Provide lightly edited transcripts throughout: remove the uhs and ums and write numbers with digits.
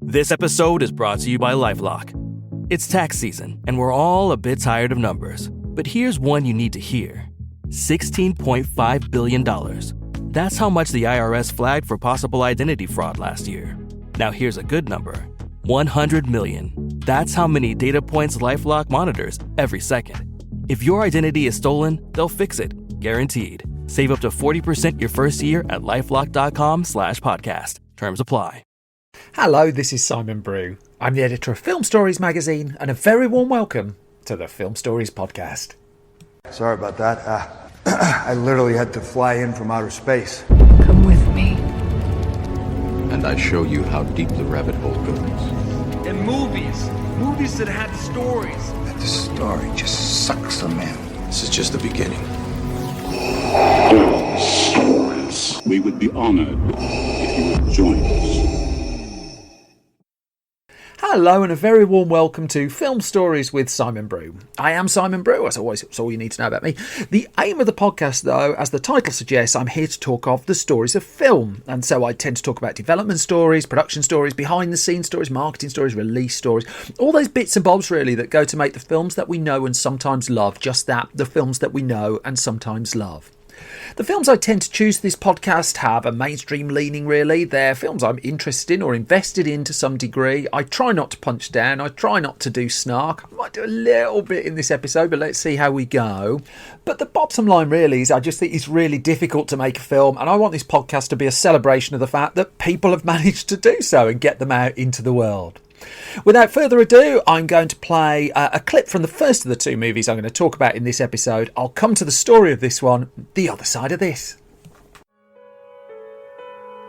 This episode is brought to you by LifeLock. It's tax season, and we're all a bit tired of numbers. But here's one you need to hear. $16.5 billion. That's how much the IRS flagged for possible identity fraud last year. Now here's a good number. 100 million. That's how many data points LifeLock monitors every second. If your identity is stolen, they'll fix it. Guaranteed. Save up to 40% your first year at LifeLock.com/podcast. Terms apply. Hello, this is Simon Brew. I'm the editor of Film Stories magazine, and a very warm welcome to the Film Stories podcast. Sorry about that. I literally had to fly in from outer space. Come with me. And I show you how deep the rabbit hole goes. And movies that had stories. That the story just sucks them in. This is just the beginning. Stories. We would be honored if you would join us. Hello and a very warm welcome to Film Stories with Simon Brew. I am Simon Brew, as always, that's all you need to know about me. The aim of the podcast, though, as the title suggests, I'm here to talk of the stories of film. And so I tend to talk about development stories, production stories, behind-the-scenes stories, marketing stories, release stories, all those bits and bobs, really, that go to make the films that we know and sometimes love. Just that, the films that we know and sometimes love. The films I tend to choose for this podcast have a mainstream leaning, really. They're films I'm interested in or invested in to some degree. I try not to punch down. I try not to do snark. I might do a little bit in this episode, but let's see how we go. But the bottom line really is I just think it's really difficult to make a film, and I want this podcast to be a celebration of the fact that people have managed to do so and get them out into the world. Without further ado, I'm going to play a clip from the first of the two movies I'm going to talk about in this episode. I'll come to the story of this one the other side of this.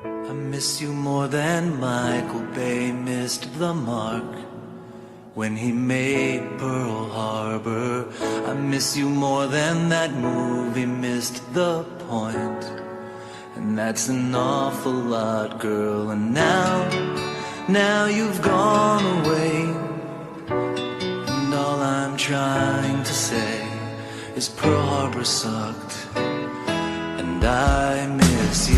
I miss you more than Michael Bay missed the mark when he made Pearl Harbor. I miss you more than that movie missed the point. And that's an awful lot, girl. And now you've gone away, and all I'm trying to say is Pearl Harbor sucked, and I miss you.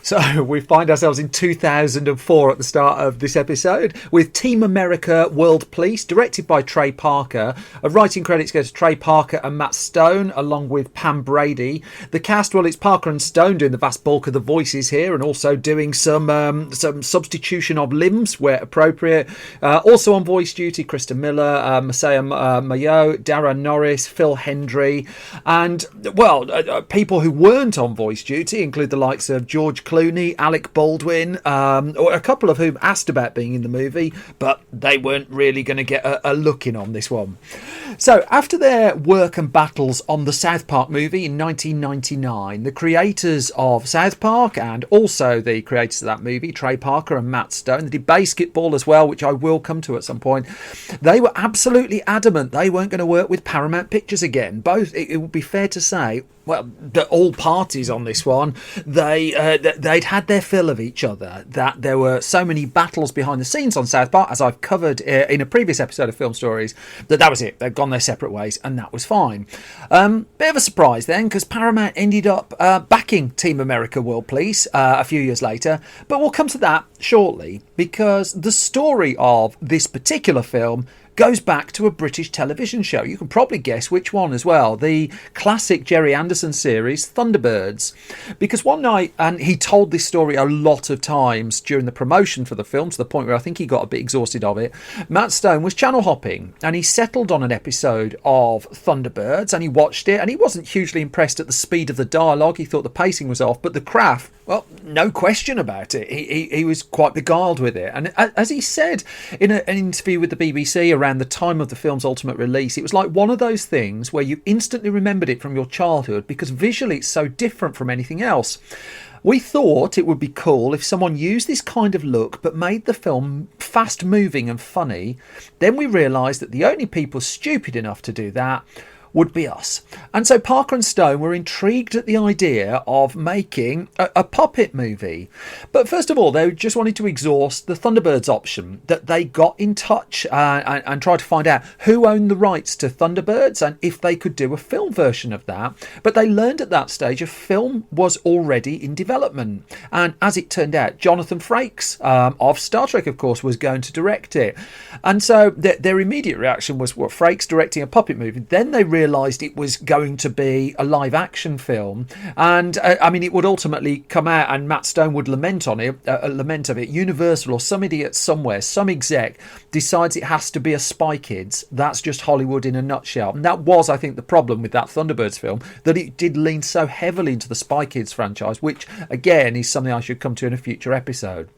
So we find ourselves in 2004 at the start of this episode with Team America World Police, directed by Trey Parker. Writing credits go to Trey Parker and Matt Stone, along with Pam Brady. The cast, well, it's Parker and Stone doing the vast bulk of the voices here, and also doing some substitution of limbs where appropriate. Also on voice duty, Krista Miller, Masaya Mayo, Dara Norris, Phil Hendry, and, well, people who weren't on voice duty include the likes of George Clooney, Alec Baldwin, or a couple of whom asked about being in the movie, but they weren't really going to get a look in on this one. So after their work and battles on the South Park movie in 1999, the creators of South Park and also the creators of that movie, Trey Parker and Matt Stone, they did Basketball as well, which I will come to at some point. They were absolutely adamant they weren't going to work with Paramount Pictures again. Both, it would be fair to say, well, that all parties on this one, they'd had their fill of each other, that there were so many battles behind the scenes on South Park, as I've covered in a previous episode of Film Stories, that was it. They'd gone their separate ways, and that was fine. Bit of a surprise then, because Paramount ended up backing Team America World Police a few years later, but we'll come to that shortly, because the story of this particular film goes back to a British television show. You can probably guess which one as well. The classic Gerry Anderson series, Thunderbirds. Because one night, and he told this story a lot of times during the promotion for the film, to the point where I think he got a bit exhausted of it, Matt Stone was channel hopping, and he settled on an episode of Thunderbirds, and he watched it, and he wasn't hugely impressed at the speed of the dialogue. He thought the pacing was off, but the craft, well, no question about it. He was quite beguiled with it. And as he said in an interview with the BBC around the time of the film's ultimate release, it was like one of those things where you instantly remembered it from your childhood because visually it's so different from anything else. We thought it would be cool if someone used this kind of look but made the film fast moving and funny. Then we realised that the only people stupid enough to do that would be us. And so Parker and Stone were intrigued at the idea of making a puppet movie. But first of all, they just wanted to exhaust the Thunderbirds option. That they got in touch and tried to find out who owned the rights to Thunderbirds and if they could do a film version of that. But they learned at that stage a film was already in development. And as it turned out, Jonathan Frakes of Star Trek, of course, was going to direct it. And so their immediate reaction was, what, Frakes directing a puppet movie? Then they realised it was going to be a live action film. And I mean, it would ultimately come out and Matt Stone would lament of it. Universal or some idiot somewhere, some exec decides it has to be a Spy Kids. That's just Hollywood in a nutshell. And that was, I think, the problem with that Thunderbirds film, that it did lean so heavily into the Spy Kids franchise, which again is something I should come to in a future episode.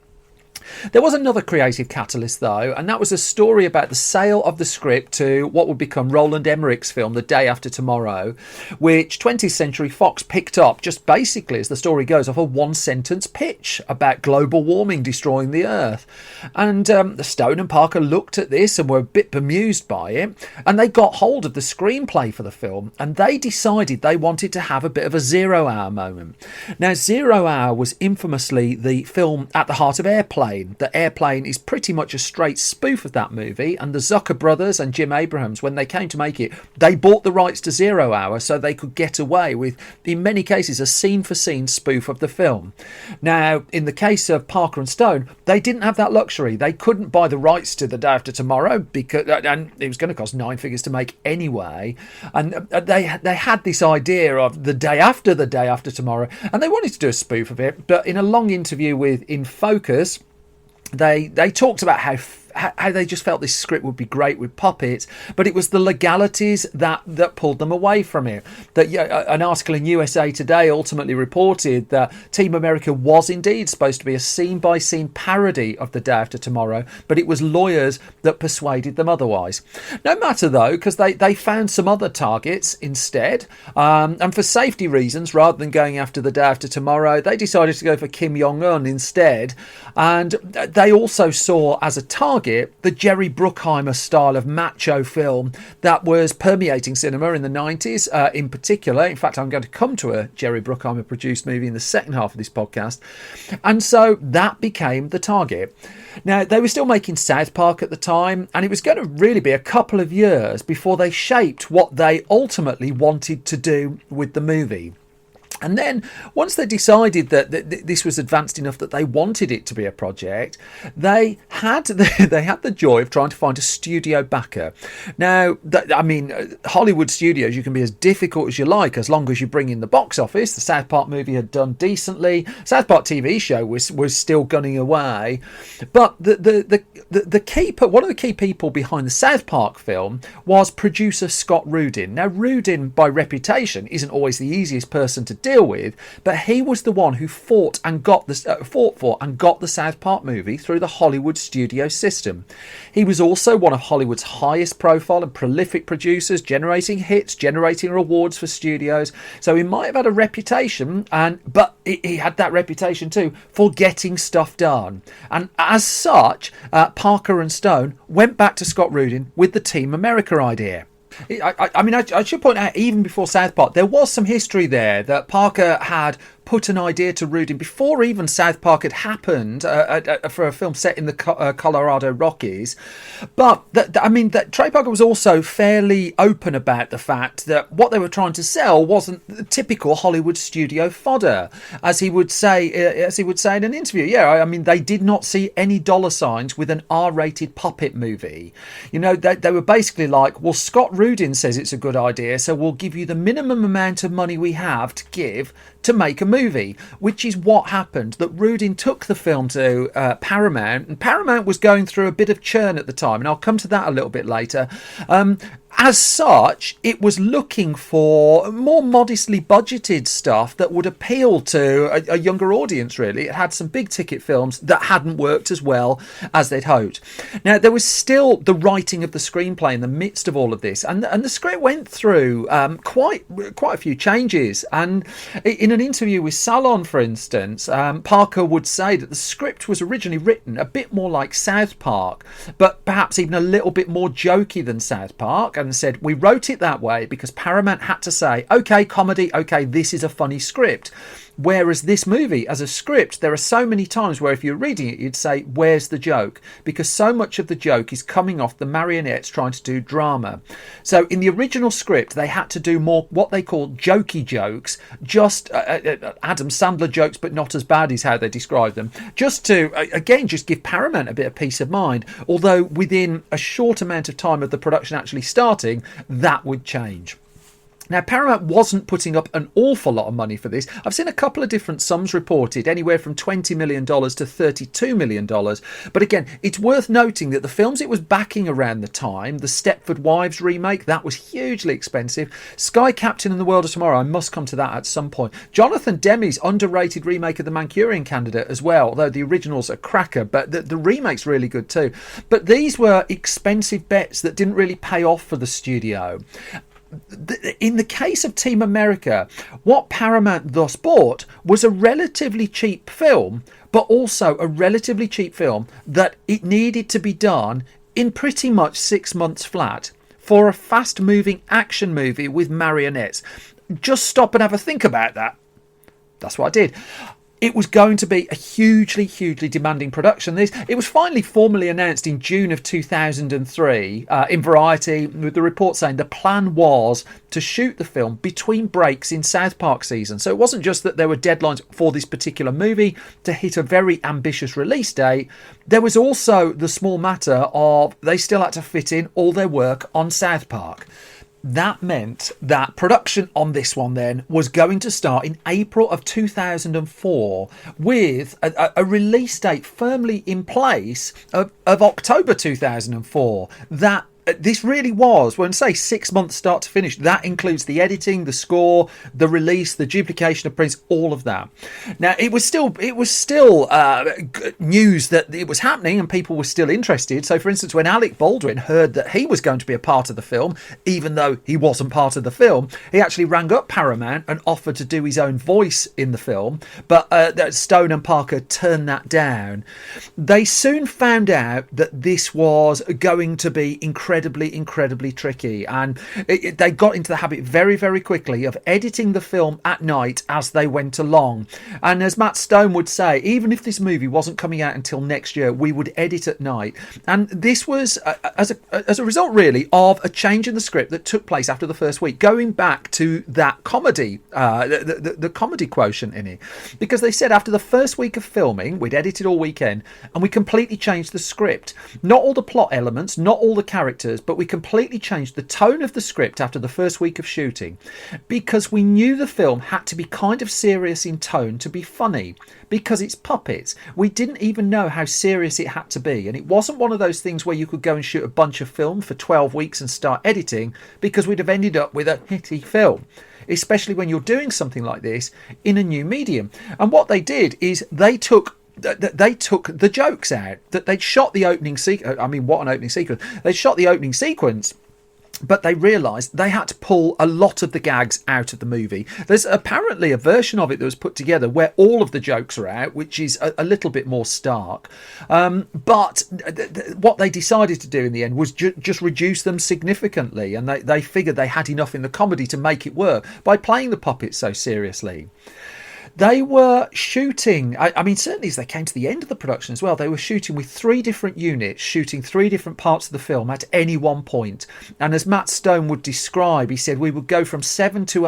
There was another creative catalyst, though, and that was a story about the sale of the script to what would become Roland Emmerich's film, The Day After Tomorrow, which 20th Century Fox picked up just basically, as the story goes, off a one-sentence pitch about global warming destroying the Earth. And Stone and Parker looked at this and were a bit bemused by it, and they got hold of the screenplay for the film, and they decided they wanted to have a bit of a 0 Hour moment. Now, 0 Hour was infamously the film at the heart of Airplane. The Airplane is pretty much a straight spoof of that movie, and the Zucker brothers and Jim Abrahams, when they came to make it, they bought the rights to 0 Hour so they could get away with, in many cases, a scene-for-scene spoof of the film. Now, in the case of Parker and Stone, they didn't have that luxury. They couldn't buy the rights to The Day After Tomorrow, because, and it was going to cost 9 figures to make anyway, and they had this idea of the day after tomorrow, and they wanted to do a spoof of it. But in a long interview with In Focus, they talked about how they just felt this script would be great with puppets, but it was the legalities that pulled them away from it. That an article in USA Today ultimately reported that Team America was indeed supposed to be a scene-by-scene parody of The Day After Tomorrow, but it was lawyers that persuaded them otherwise. No matter, though, because they found some other targets instead, and for safety reasons, rather than going after The Day After Tomorrow, they decided to go for Kim Jong-un instead, and they also saw as a target the Jerry Bruckheimer style of macho film that was permeating cinema in the 90s in particular. In fact, I'm going to come to a Jerry Bruckheimer produced movie in the second half of this podcast. And so that became the target. Now, they were still making South Park at the time, and it was going to really be a couple of years before they shaped what they ultimately wanted to do with the movie. And then once they decided that this was advanced enough that they wanted it to be a project, they had the joy of trying to find a studio backer. Now, Hollywood studios, you can be as difficult as you like as long as you bring in the box office. The South Park movie had done decently. South Park TV show was still gunning away. But the keeper, one of the key people behind the South Park film was producer Scott Rudin. Now, Rudin, by reputation, isn't always the easiest person to deal with, but he was the one who fought for and got the South Park movie through the Hollywood studio system. He was also one of Hollywood's highest profile and prolific producers, generating hits, generating rewards for studios. So he might have had a reputation, but he had that reputation too for getting stuff done. And as such, Parker and Stone went back to Scott Rudin with the Team America idea. I should point out, even before South Park, there was some history there that Parker had put an idea to Rudin before even South Park had happened for a film set in the Colorado Rockies. But Trey Parker was also fairly open about the fact that what they were trying to sell wasn't the typical Hollywood studio fodder, as he would say in an interview. They did not see any dollar signs with an R-rated puppet movie. They were basically like, well, Scott Rudin says it's a good idea, so we'll give you the minimum amount of money we have to give to make a movie, which is what happened. That Rudin took the film to Paramount, and Paramount was going through a bit of churn at the time, and I'll come to that a little bit later. As such, it was looking for more modestly budgeted stuff that would appeal to a younger audience, really. It had some big ticket films that hadn't worked as well as they'd hoped. Now, there was still the writing of the screenplay in the midst of all of this, and the script went through quite a few changes. And in an interview with Salon, for instance, Parker would say that the script was originally written a bit more like South Park, but perhaps even a little bit more jokey than South Park. and said, we wrote it that way because Paramount had to say, okay, comedy, okay, this is a funny script. Whereas this movie, as a script, there are so many times where if you're reading it, you'd say, where's the joke? Because so much of the joke is coming off the marionettes trying to do drama. So in the original script, they had to do more what they call jokey jokes, just Adam Sandler jokes, but not as bad is how they describe them, just to, again, just give Paramount a bit of peace of mind. Although within a short amount of time of the production actually starting, that would change. Now, Paramount wasn't putting up an awful lot of money for this. I've seen a couple of different sums reported, anywhere from $20 million to $32 million. But again, it's worth noting that the films it was backing around the time, the Stepford Wives remake, that was hugely expensive. Sky Captain and the World of Tomorrow, I must come to that at some point. Jonathan Demme's underrated remake of The Manchurian Candidate as well, although the original's a cracker, but the remake's really good too. But these were expensive bets that didn't really pay off for the studio. In the case of Team America, what Paramount thus bought was a relatively cheap film, but also a relatively cheap film that it needed to be done in pretty much 6 months flat for a fast-moving action movie with marionettes. Just stop and have a think about that. That's what I did. It was going to be a hugely demanding production. It was finally formally announced in June of 2003 in Variety, with the report saying the plan was to shoot the film between breaks in South Park season. So it wasn't just that there were deadlines for this particular movie to hit a very ambitious release date. There was also the small matter of they still had to fit in all their work on South Park. That meant that production on this one then was going to start in April of 2004 with a release date firmly in place of October 2004. That this really was, when say 6 months start to finish, that includes the editing, the score, the release, the duplication of prints, all of that. Now it was still news that it was happening and people were still interested. So for instance, when Alec Baldwin heard that he was going to be a part of the film, even though he wasn't part of the film, he actually rang up Paramount and offered to do his own voice in the film, but Stone and Parker turned that down. They soon found out that this was going to be incredibly tricky, and they got into the habit very quickly of editing the film at night as they went along. And as Matt Stone would say, even if this movie wasn't coming out until next year, we would edit at night. And this was as a result really of a change in the script that took place after the first week, going back to that comedy, the comedy quotient in it, because they said after the first week of filming, we'd edited all weekend and we completely changed the script. Not all the plot elements, not all the characters, but we completely changed the tone of the script after the first week of shooting, because we knew the film had to be kind of serious in tone to be funny, because it's puppets. We didn't even know how serious it had to be, and it wasn't one of those things where you could go and shoot a bunch of film for 12 weeks and start editing, because we'd have ended up with a hitty film, especially when you're doing something like this in a new medium. And what they did is they took the jokes out, that they'd shot the opening sequence. I mean, what an opening sequence. They shot the opening sequence, but they realised they had to pull a lot of the gags out of the movie. There's apparently a version of it that was put together where all of the jokes are out, which is a little bit more stark. But what they decided to do in the end was just reduce them significantly, and they figured they had enough in the comedy to make it work by playing the puppets so seriously. They were shooting, I mean, certainly as they came to the end of the production as well, they were shooting with 3 different units, shooting 3 different parts of the film at any one point. And as Matt Stone would describe, he said we would go from 7 to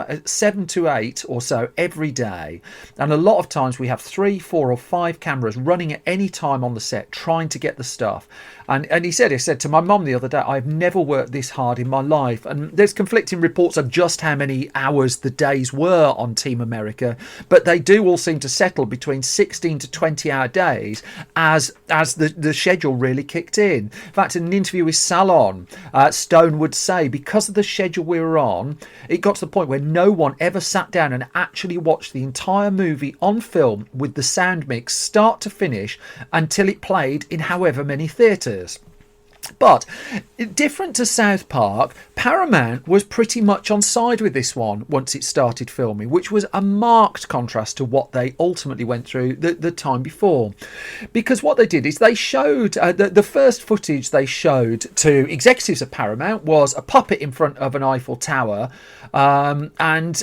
8 or so every day. And a lot of times we have 3, 4 or 5 cameras running at any time on the set, trying to get the stuff. And he said to my mum the other day, I've never worked this hard in my life. And there's conflicting reports of just how many hours the days were on Team America, but they do all seem to settle between 16 to 20 hour days as the schedule really kicked in. In fact, in an interview with Salon, Stone would say because of the schedule we were on, it got to the point where no one ever sat down and actually watched the entire movie on film with the sound mix start to finish until it played in however many theatres. But different to South Park, Paramount was pretty much on side with this one once it started filming, which was a marked contrast to what they ultimately went through the time before. Because what they did is they showed, the first footage they showed to executives at Paramount was a puppet in front of an Eiffel Tower. And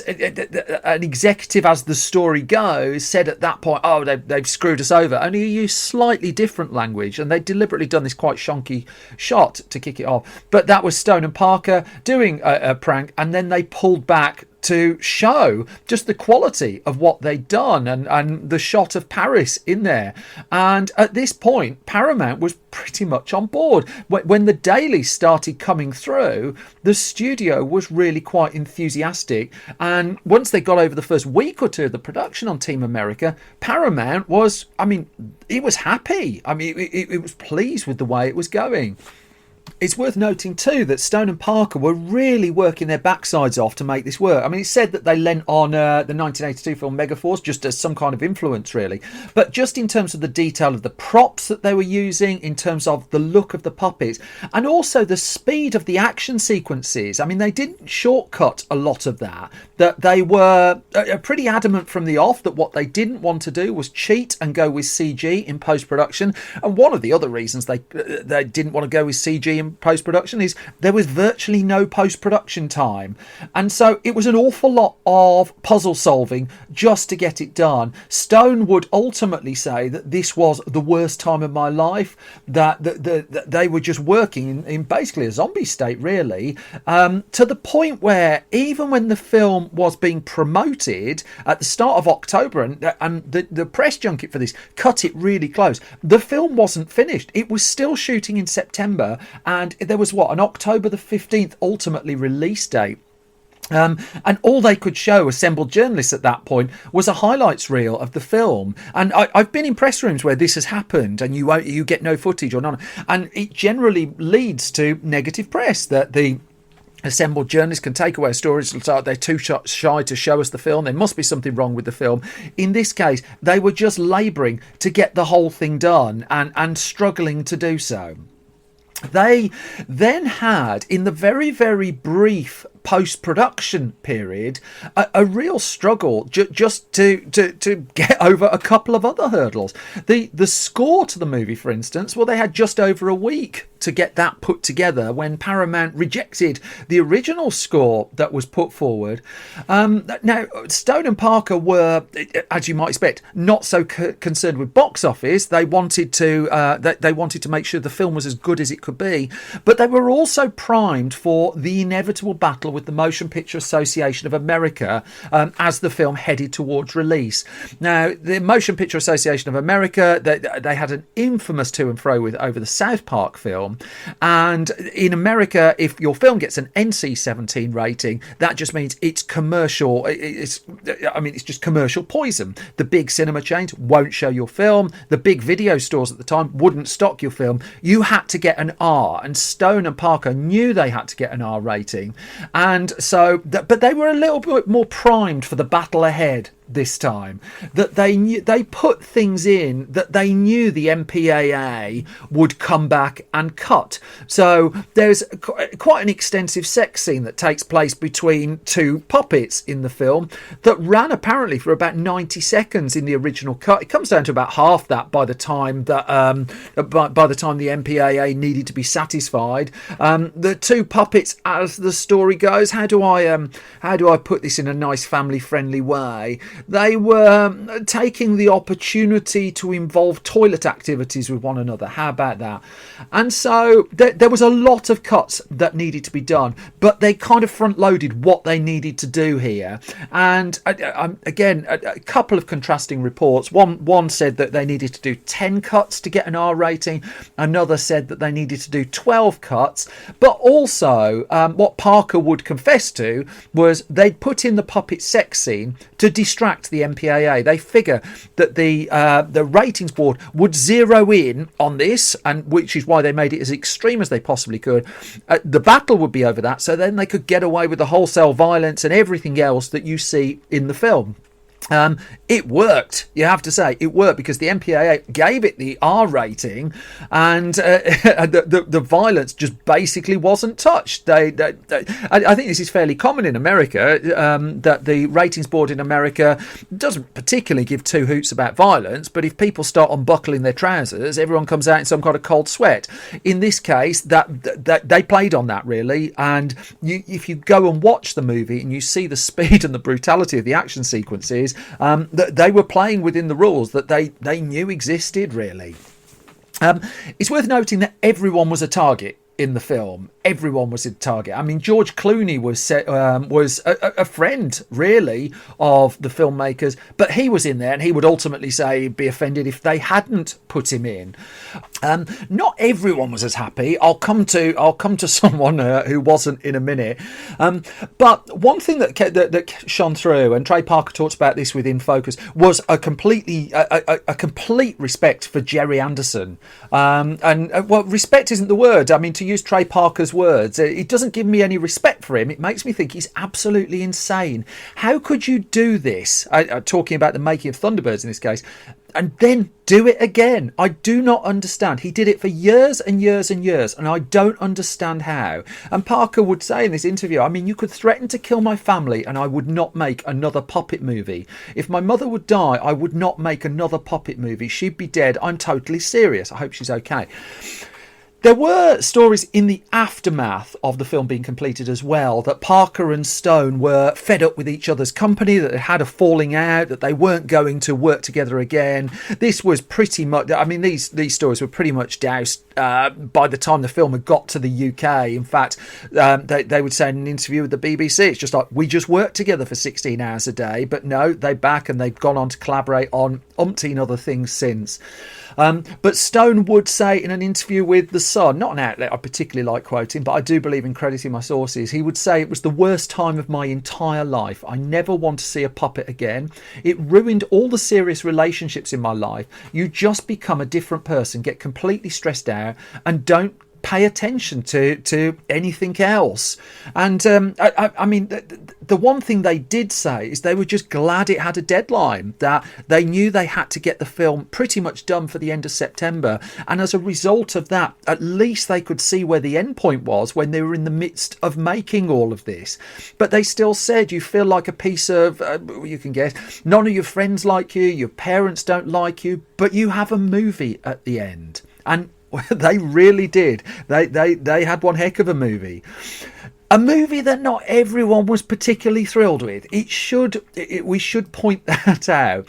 an executive, as the story goes, said at that point, oh, they've screwed us over. Only he used slightly different language, and they'd deliberately done this quite shonky shot to kick it off. But that was Stone and Parker doing a prank, and then they pulled back to show just the quality of what they'd done, and the shot of Paris in there. And at this point, Paramount was pretty much on board. When the dailies started coming through, the studio was really quite enthusiastic. And once they got over the first week or two of the production on Team America, Paramount was, it was happy. It was pleased with the way it was going. It's worth noting too that Stone and Parker were really working their backsides off to make this work. It's said that they lent on the 1982 film Megaforce just as some kind of influence, really. But just in terms of the detail of the props that they were using, in terms of the look of the puppets, and also the speed of the action sequences. They didn't shortcut a lot of that. That they were pretty adamant from the off that what they didn't want to do was cheat and go with CG in post-production. And one of the other reasons they didn't want to go with CG in post-production is there was virtually no post-production time, and so it was an awful lot of puzzle solving just to get it done. Stone would ultimately say that this was the worst time of my life, that they were just working in basically a zombie state, really, to the point where even when the film was being promoted at the start of October, and the press junket for this cut it really close, the film wasn't finished. It was still shooting in September, and there was an October the 15th ultimately release date. And all they could show assembled journalists at that point was a highlights reel of the film. And I've been in press rooms where this has happened, and you get no footage or none, and it generally leads to negative press, that the assembled journalists can take away a story, so they're too shy to show us the film. There must be something wrong with the film. In this case, they were just labouring to get the whole thing done and struggling to do so. They then had, in the very, very brief post-production period, a real struggle just to get over a couple of other hurdles. The score to the movie, for instance, they had just over a week to get that put together when Paramount rejected the original score that was put forward. Now, Stone and Parker were, as you might expect, not so concerned with box office. They wanted to make sure the film was as good as it could be, but they were also primed for the inevitable battle with the Motion Picture Association of America as the film headed towards release. Now, the Motion Picture Association of America, they had an infamous to and fro with over the South Park film. And in America, if your film gets an NC-17 rating, that just means it's commercial. It's just commercial poison. The big cinema chains won't show your film. The big video stores at the time wouldn't stock your film. You had to get an R, and Stone and Parker knew they had to get an R rating. And so, but they were a little bit more primed for the battle ahead this time, that they put things in that they knew the MPAA would come back and cut. So there's quite an extensive sex scene that takes place between two puppets in the film that ran apparently for about 90 seconds in the original cut. It comes down to about half that by the time that by the time the MPAA needed to be satisfied. The two puppets, as the story goes, how do I put this in a nice family friendly way? They were taking the opportunity to involve toilet activities with one another. How about that? And so there was a lot of cuts that needed to be done, but they kind of front-loaded what they needed to do here. And again, a couple of contrasting reports. One said that they needed to do 10 cuts to get an R rating. Another said that they needed to do 12 cuts. But also, what Parker would confess to was they'd put in the puppet sex scene to distract the MPAA. They figure that the ratings board would zero in on this, and which is why they made it as extreme as they possibly could. The battle would be over that, so then they could get away with the wholesale violence and everything else that you see in the film. It worked, you have to say. It worked because the MPAA gave it the R rating, and the violence just basically wasn't touched. I think this is fairly common in America, that the ratings board in America doesn't particularly give two hoots about violence, but if people start unbuckling their trousers, everyone comes out in some kind of cold sweat. In this case, that they played on that, really, and if you go and watch the movie and you see the speed and the brutality of the action sequences, they were playing within the rules that they knew existed, really. It's worth noting that everyone was a target in the film. Everyone was a target. I mean, George Clooney was a friend, really, of the filmmakers, but he was in there, and he would ultimately say he'd be offended if they hadn't put him in. Not everyone was as happy. I'll come to someone who wasn't in a minute. But one thing that shone through, and Trey Parker talks about this within Focus, was a complete respect for Jerry Anderson. Well, respect isn't the word. I mean, to use Trey Parker's words, it doesn't give me any respect for him. It makes me think he's absolutely insane. How could you do this? Talking about the making of Thunderbirds in this case, and then do it again. I do not understand. He did it for years and years and years, and I don't understand how. And Parker would say in this interview, I mean, you could threaten to kill my family and I would not make another puppet movie. If my mother would die, I would not make another puppet movie. She'd be dead. I'm totally serious. I hope she's okay. There were stories in the aftermath of the film being completed as well, that Parker and Stone were fed up with each other's company, that they had a falling out, that they weren't going to work together again. This was pretty much, I mean, these stories were pretty much doused by the time the film had got to the UK. In fact, they would say in an interview with the BBC, it's just like, we just worked together for 16 hours a day. But no, they're back and they've gone on to collaborate on umpteen other things since. But Stone would say in an interview with The Sun, not an outlet I particularly like quoting, but I do believe in crediting my sources, he would say, it was the worst time of my entire life. I never want to see a puppet again. It ruined all the serious relationships in my life. You just become a different person, get completely stressed out, and don't pay attention to anything else. And I mean, the one thing they did say is they were just glad it had a deadline, that they knew they had to get the film pretty much done for the end of September, and as a result of that, at least they could see where the end point was when they were in the midst of making all of this. But they still said, you feel like a piece of you can guess, none of your friends like you, your parents don't like you, but you have a movie at the end. And they really did. They had one heck of a movie. A movie that not everyone was particularly thrilled with. We should point that out.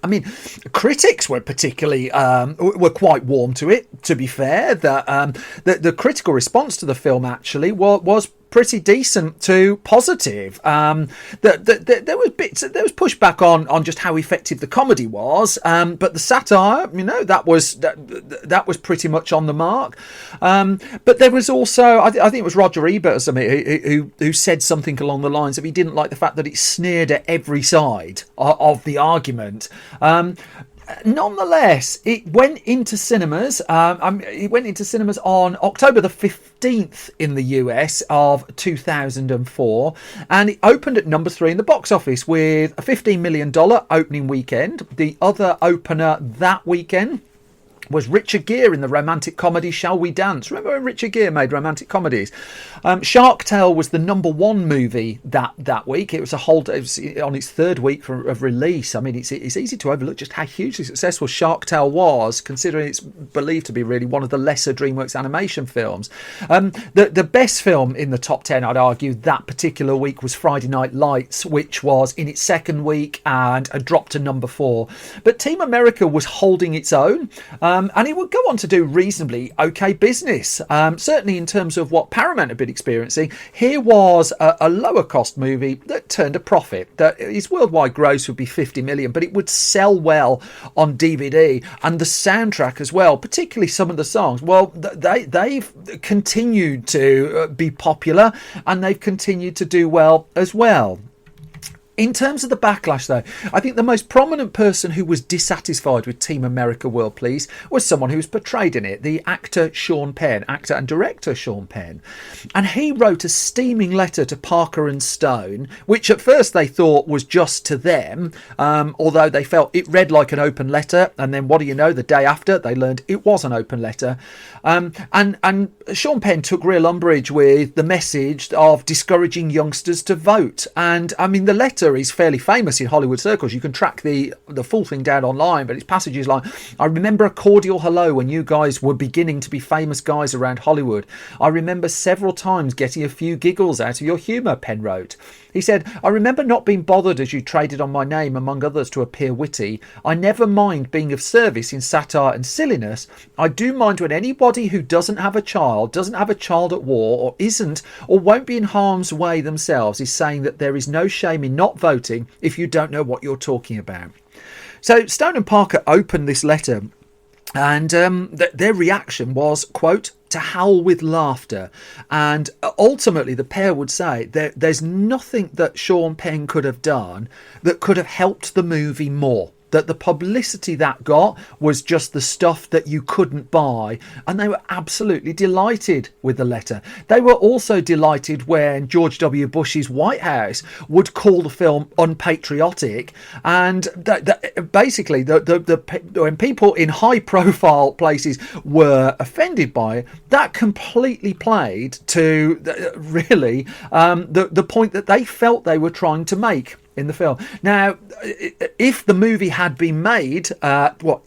I mean, critics were particularly were quite warm to it. To be fair, the critical response to the film actually was pretty decent to positive. There was pushback on just how effective the comedy was, but the satire, that was pretty much on the mark. But there was also, I think it was Roger Ebert or something who said something along the lines of he didn't like the fact that it sneered at every side of the argument. Nonetheless, it went into cinemas. It went into cinemas on October the 15th in the US of 2004, and it opened at number 3 in the box office with a $15 million opening weekend. The other opener that weekend was Richard Gere in the romantic comedy Shall We Dance? Remember when Richard Gere made romantic comedies? Shark Tale was the number 1 movie that week. It was on its third week of release. I mean, it's easy to overlook just how hugely successful Shark Tale was, considering it's believed to be really one of the lesser DreamWorks animation films. The best film in the top 10, I'd argue, that particular week was Friday Night Lights, which was in its second week and had dropped to number 4. But Team America was holding its own. And it would go on to do reasonably okay business, certainly in terms of what Paramount had been experiencing. Here was a lower cost movie that turned a profit. That its worldwide gross would be 50 million, but it would sell well on DVD, and the soundtrack as well, particularly some of the songs. Well, they've continued to be popular, and they've continued to do well as well. In terms of the backlash, though, I think the most prominent person who was dissatisfied with Team America World Police was someone who was portrayed in it, the actor Sean Penn, actor and director Sean Penn. And he wrote a steaming letter to Parker and Stone, which at first they thought was just to them, although they felt it read like an open letter. And then what do you know, the day after, they learned it was an open letter. And Sean Penn took real umbrage with the message of discouraging youngsters to vote. And I mean, the letter is fairly famous in Hollywood circles. You can track the full thing down online, but it's passages like, I remember a cordial hello when you guys were beginning to be famous guys around Hollywood. I remember several times getting a few giggles out of your humour, Penn wrote. He said, I remember not being bothered as you traded on my name among others to appear witty. I never mind being of service in satire and silliness. I do mind when anybody who doesn't have a child at war, or isn't or won't be in harm's way themselves, is saying that there is no shame in not voting if you don't know what you're talking about. So Stone and Parker opened this letter, and their reaction was, quote, to howl with laughter. And ultimately the pair would say there's nothing that Sean Penn could have done that could have helped the movie more. That the publicity that got was just the stuff that you couldn't buy, and they were absolutely delighted with the letter. They were also delighted when George W. Bush's White House would call the film unpatriotic, and basically when people in high-profile places were offended by it, that completely played to the point that they felt they were trying to make in the film. Now, if the movie had been made,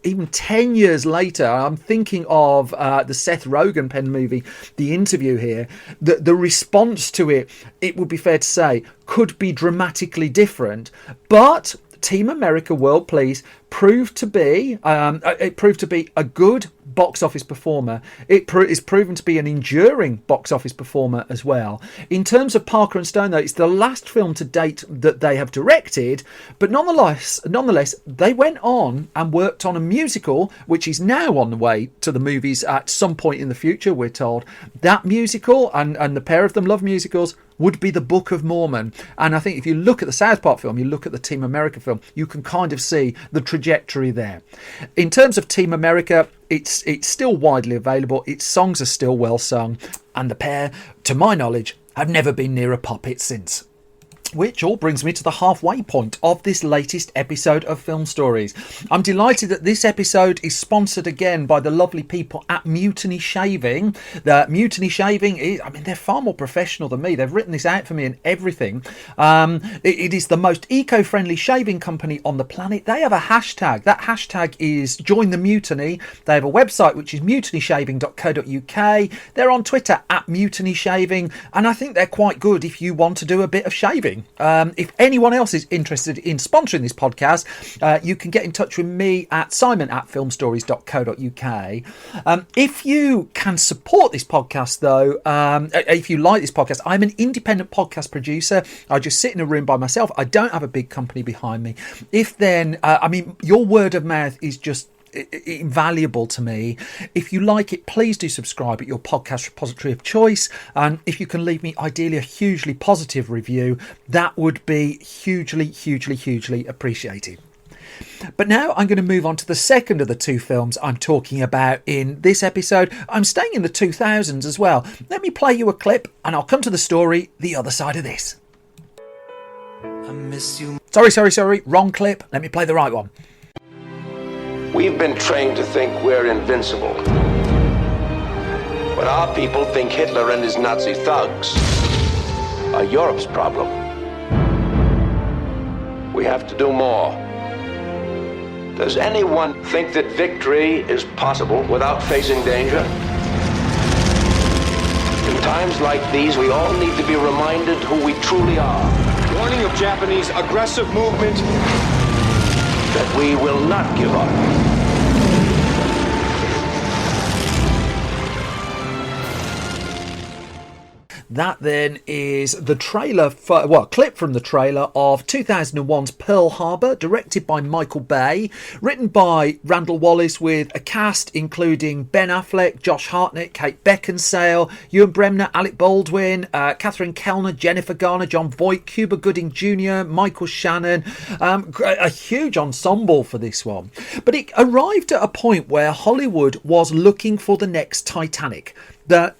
even 10 years later, I'm thinking of the Seth Rogen Penn movie, The Interview here, the response to it would be fair to say, could be dramatically different. But Team America World Police proved to be a good box office performer. It is proven to be an enduring box office performer as well. In terms of Parker and Stone, though, it's the last film to date that they have directed, but nonetheless, they went on and worked on a musical, which is now on the way to the movies at some point in the future, we're told. That musical, and the pair of them love musicals, would be the Book of Mormon. And I think if you look at the South Park film, you look at the Team America film, you can kind of see the trajectory there. In terms of Team America, it's still widely available. Its songs are still well sung, and the pair, to my knowledge, have never been near a pop hit since. Which all brings me to the halfway point of this latest episode of Film Stories. I'm delighted that this episode is sponsored again by the lovely people at Mutiny Shaving. The Mutiny Shaving is, they're far more professional than me. They've written this out for me and everything. It is the most eco-friendly shaving company on the planet. They have a hashtag. That hashtag is Join the Mutiny. They have a website which is mutinyshaving.co.uk. They're on Twitter at Mutiny Shaving, and I think they're quite good if you want to do a bit of shaving. If anyone else is interested in sponsoring this podcast, you can get in touch with me at simon@filmstories.co.uk. If you can support this podcast, though, if you like this podcast, I'm an independent podcast producer. I just sit in a room by myself. I don't have a big company behind me. Your word of mouth is just invaluable to me. If you like it, please do subscribe at your podcast repository of choice, and if you can leave me ideally a hugely positive review, that would be hugely appreciated. But now I'm going to move on to the second of the two films I'm talking about in this episode. I'm staying in the 2000s as well. Let me play you a clip and I'll come to the story the other side of this. I miss you. Sorry, wrong clip. Let me play the right one. We've been trained to think we're invincible. But our people think Hitler and his Nazi thugs are Europe's problem. We have to do more. Does anyone think that victory is possible without facing danger? In times like these, we all need to be reminded who we truly are. Warning of Japanese aggressive movement. That we will not give up. That then is the trailer, clip from the trailer of 2001's Pearl Harbor, directed by Michael Bay, written by Randall Wallace, with a cast including Ben Affleck, Josh Hartnett, Kate Beckinsale, Ewan Bremner, Alec Baldwin, Catherine Kellner, Jennifer Garner, John Voight, Cuba Gooding Jr., Michael Shannon. A huge ensemble for this one. But it arrived at a point where Hollywood was looking for the next Titanic. That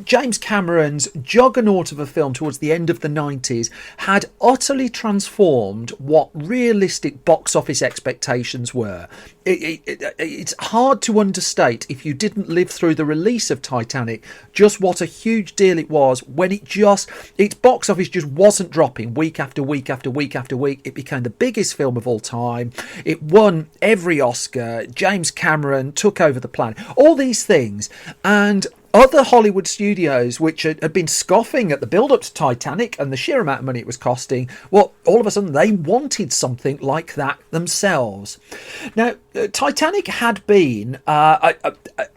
James Cameron's juggernaut of a film towards the end of the 90s had utterly transformed what realistic box office expectations were. It's hard to understate, if you didn't live through the release of Titanic, just what a huge deal it was when its box office just wasn't dropping week after week after week after week. It became the biggest film of all time. It won every Oscar. James Cameron took over the planet. All these things. And other Hollywood studios, which had been scoffing at the build-up to Titanic and the sheer amount of money it was costing, well, all of a sudden they wanted something like that themselves. Now, Titanic had been a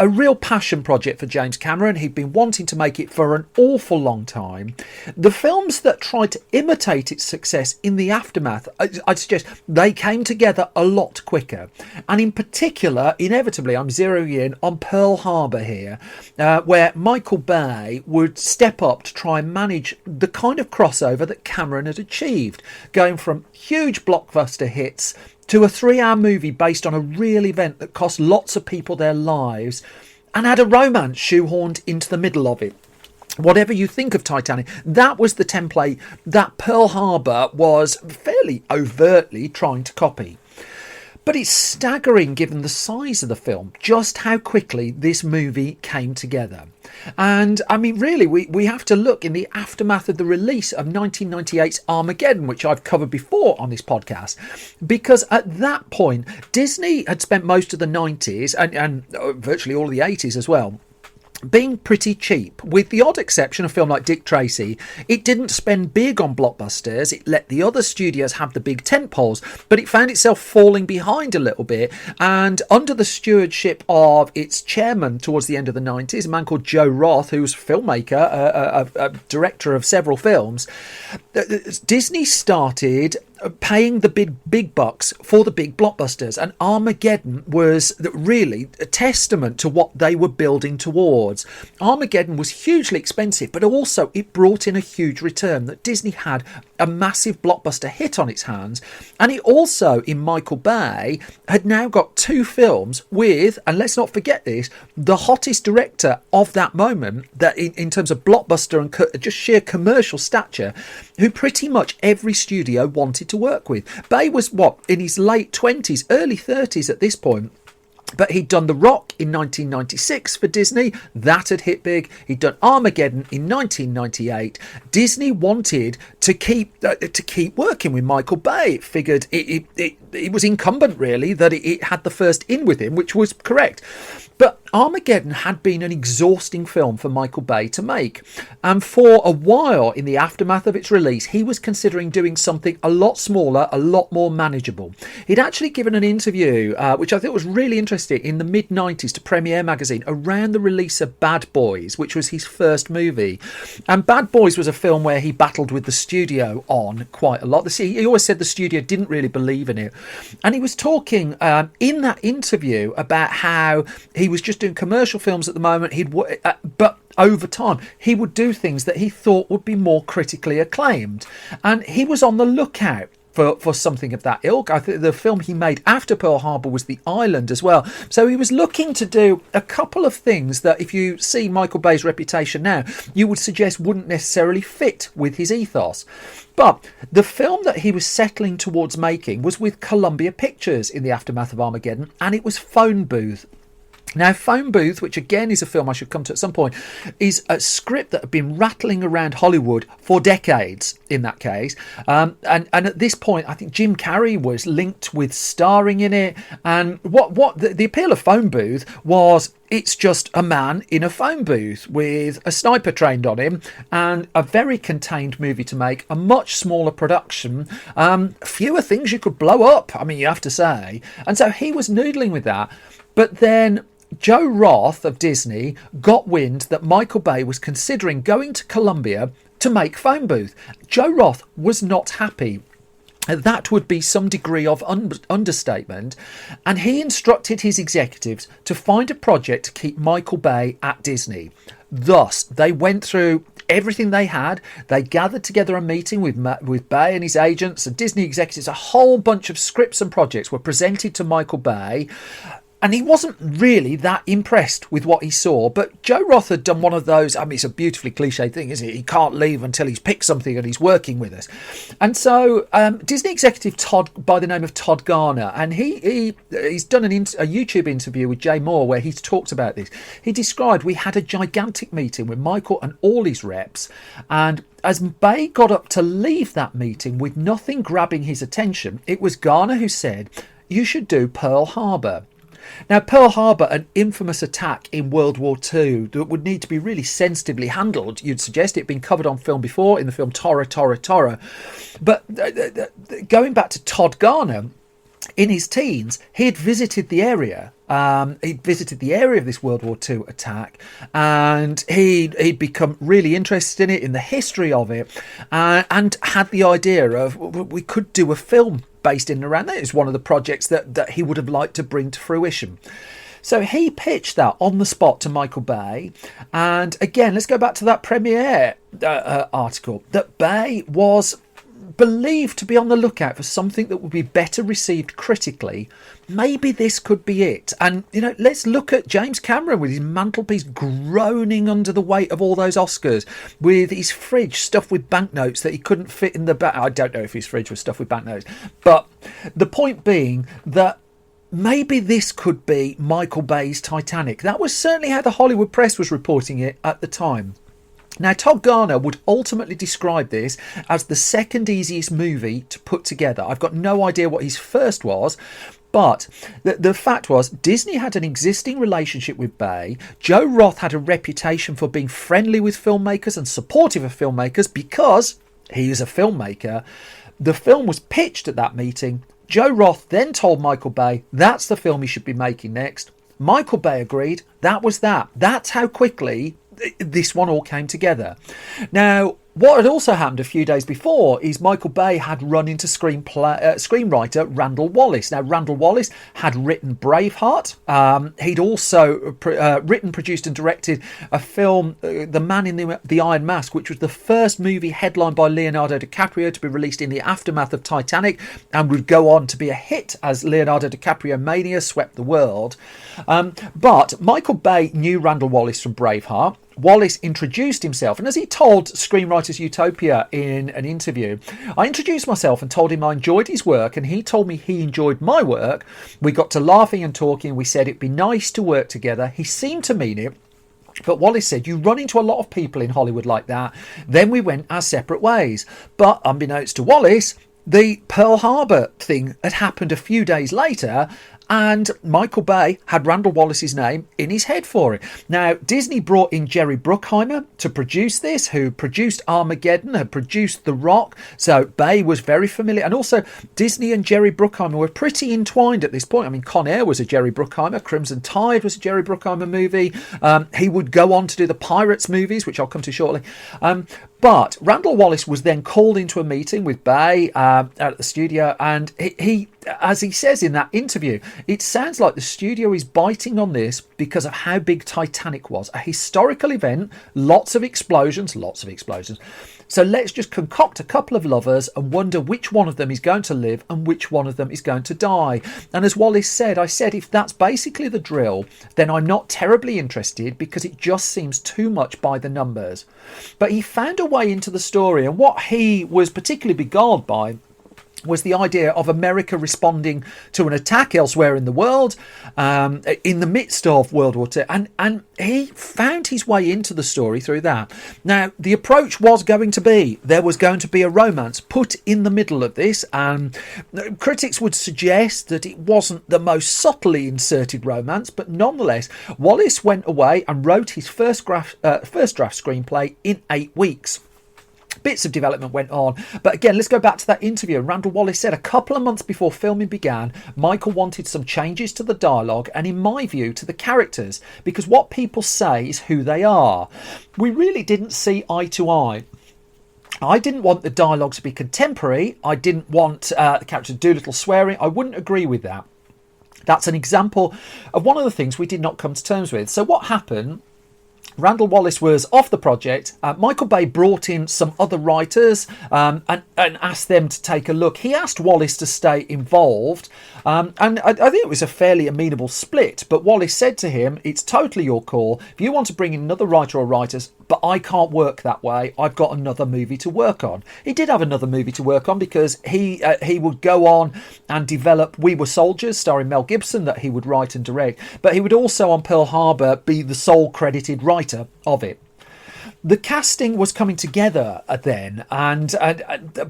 real passion project for James Cameron. He'd been wanting to make it for an awful long time. The films that tried to imitate its success in the aftermath, I'd suggest they came together a lot quicker. And in particular, inevitably, I'm zeroing in on Pearl Harbor here, where Michael Bay would step up to try and manage the kind of crossover that Cameron had achieved, going from huge blockbuster hits to a 3-hour movie based on a real event that cost lots of people their lives and had a romance shoehorned into the middle of it. Whatever you think of Titanic, that was the template that Pearl Harbor was fairly overtly trying to copy. But it's staggering, given the size of the film, just how quickly this movie came together. And I mean, really, we have to look in the aftermath of the release of 1998's Armageddon, which I've covered before on this podcast, because at that point, Disney had spent most of the 90s and virtually all of the 80s as well, being pretty cheap. With the odd exception of a film like Dick Tracy, it didn't spend big on blockbusters. It let the other studios have the big tentpoles, but it found itself falling behind a little bit. And under the stewardship of its chairman towards the end of the 90s, a man called Joe Roth, who was a filmmaker, a director of several films, Disney started paying the big bucks for the big blockbusters, and Armageddon was really a testament to what they were building towards. Armageddon was hugely expensive, but also it brought in a huge return, that Disney had a massive blockbuster hit on its hands, and it also, in Michael Bay, had now got 2 films with, and let's not forget this, the hottest director of that moment, that in terms of blockbuster and just sheer commercial stature, who pretty much every studio wanted to work with. Bay was, in his late 20s, early 30s at this point. But he'd done The Rock in 1996 for Disney. That had hit big. He'd done Armageddon in 1998. Disney wanted to keep working with Michael Bay. It figured it was incumbent, really, that it had the first in with him, which was correct. But Armageddon had been an exhausting film for Michael Bay to make. And for a while, in the aftermath of its release, he was considering doing something a lot smaller, a lot more manageable. He'd actually given an interview, which I thought was really interesting, in the mid-90s to Premiere magazine around the release of Bad Boys, which was his first movie. And Bad Boys was a film where he battled with the studio on quite a lot. He always said the studio didn't really believe in it. And he was talking in that interview about how he was just doing commercial films at the moment, but over time he would do things that he thought would be more critically acclaimed. And he was on the lookout for something of that ilk. I think the film he made after Pearl Harbor was The Island as well. So he was looking to do a couple of things that, if you see Michael Bay's reputation now, you would suggest wouldn't necessarily fit with his ethos. But the film that he was settling towards making was with Columbia Pictures in the aftermath of Armageddon, and it was Phone Booth. Now, Phone Booth, which again is a film I should come to at some point, is a script that had been rattling around Hollywood for decades, in that case. And at this point, I think Jim Carrey was linked with starring in it. And what the appeal of Phone Booth was, it's just a man in a phone booth with a sniper trained on him, and a very contained movie to make, a much smaller production, fewer things you could blow up, I mean, you have to say. And so he was noodling with that. But then Joe Roth of Disney got wind that Michael Bay was considering going to Columbia to make Phone Booth. Joe Roth was not happy. That would be some degree of understatement, and he instructed his executives to find a project to keep Michael Bay at Disney. Thus, they went through everything they had. They gathered together a meeting with Bay and his agents and Disney executives. A whole bunch of scripts and projects were presented to Michael Bay, and he wasn't really that impressed with what he saw. But Joe Roth had done one of those, I mean, it's a beautifully cliche thing, isn't it? He can't leave until he's picked something and he's working with us. And so Disney executive by the name of Todd Garner, and he's done a YouTube interview with Jay Moore where he's talked about this. He described, we had a gigantic meeting with Michael and all his reps, and as Bay got up to leave that meeting with nothing grabbing his attention, it was Garner who said, you should do Pearl Harbor. Now, Pearl Harbor, an infamous attack in World War II that would need to be really sensitively handled. You'd suggest it had been covered on film before in the film Tora, Tora, Tora. But going back to Todd Garner, in his teens, he had visited the area. He'd visited the area of this World War II attack, and he'd become really interested in it, in the history of it, and had the idea of, we could do a film based in and around that. It's one of the projects that he would have liked to bring to fruition. So he pitched that on the spot to Michael Bay. And again, let's go back to that premiere article, that Bay was believed to be on the lookout for something that would be better received critically. Maybe this could be it. And, let's look at James Cameron with his mantelpiece groaning under the weight of all those Oscars, with his fridge stuffed with banknotes that he couldn't fit in the back. I don't know if his fridge was stuffed with banknotes, but the point being that maybe this could be Michael Bay's Titanic. That was certainly how the Hollywood press was reporting it at the time. Now, Todd Garner would ultimately describe this as the second easiest movie to put together. I've got no idea what his first was, but the fact was Disney had an existing relationship with Bay. Joe Roth had a reputation for being friendly with filmmakers and supportive of filmmakers because he is a filmmaker. The film was pitched at that meeting. Joe Roth then told Michael Bay that's the film he should be making next. Michael Bay agreed. That was that. That's how quickly this one all came together. Now, what had also happened a few days before is Michael Bay had run into screenwriter Randall Wallace. Now, Randall Wallace had written Braveheart. He'd also written, produced and directed a film, The Man in the Iron Mask, which was the first movie headlined by Leonardo DiCaprio to be released in the aftermath of Titanic, and would go on to be a hit as Leonardo DiCaprio mania swept the world. But Michael Bay knew Randall Wallace from Braveheart. Wallace introduced himself, and as he told Screenwriters Utopia in an interview, I introduced myself and told him I enjoyed his work, and he told me he enjoyed my work. We got to laughing and talking. We said it'd be nice to work together. He seemed to mean it. But Wallace said, you run into a lot of people in Hollywood like that. Then we went our separate ways. But unbeknownst to Wallace, the Pearl Harbor thing had happened a few days later, and Michael Bay had Randall Wallace's name in his head for it. Now, Disney brought in Jerry Bruckheimer to produce this, who produced Armageddon, had produced The Rock. So Bay was very familiar. And also, Disney and Jerry Bruckheimer were pretty entwined at this point. I mean, Con Air was a Jerry Bruckheimer. Crimson Tide was a Jerry Bruckheimer movie. He would go on to do the Pirates movies, which I'll come to shortly. But Randall Wallace was then called into a meeting with Bay at the studio, and he, as he says in that interview, it sounds like the studio is biting on this because of how big Titanic was. A historical event, lots of explosions. So let's just concoct a couple of lovers and wonder which one of them is going to live and which one of them is going to die. And as Wallace said, I said, if that's basically the drill, then I'm not terribly interested because it just seems too much by the numbers. But he found a way into the story, and what he was particularly beguiled by was the idea of America responding to an attack elsewhere in the world in the midst of World War II. And he found his way into the story through that. Now, the approach was going to be, there was going to be a romance put in the middle of this. Critics would suggest that it wasn't the most subtly inserted romance, but nonetheless, Wallace went away and wrote his first draft screenplay in 8 weeks. Bits of development went on. But again, let's go back to that interview. Randall Wallace said a couple of months before filming began, Michael wanted some changes to the dialogue and, in my view, to the characters, because what people say is who they are. We really didn't see eye to eye. I didn't want the dialogue to be contemporary. I didn't want the character to do little swearing. I wouldn't agree with that. That's an example of one of the things we did not come to terms with. So what happened? Randall Wallace was off the project. Michael Bay brought in some other writers and asked them to take a look. He asked Wallace to stay involved, and I think it was a fairly amenable split. But Wallace said to him, "It's totally your call. If you want to bring in another writer or writers, but I can't work that way. I've got another movie to work on." He did have another movie to work on because he would go on and develop We Were Soldiers, starring Mel Gibson, that he would write and direct. But he would also, on Pearl Harbor, be the sole credited writer of it. The casting was coming together then, and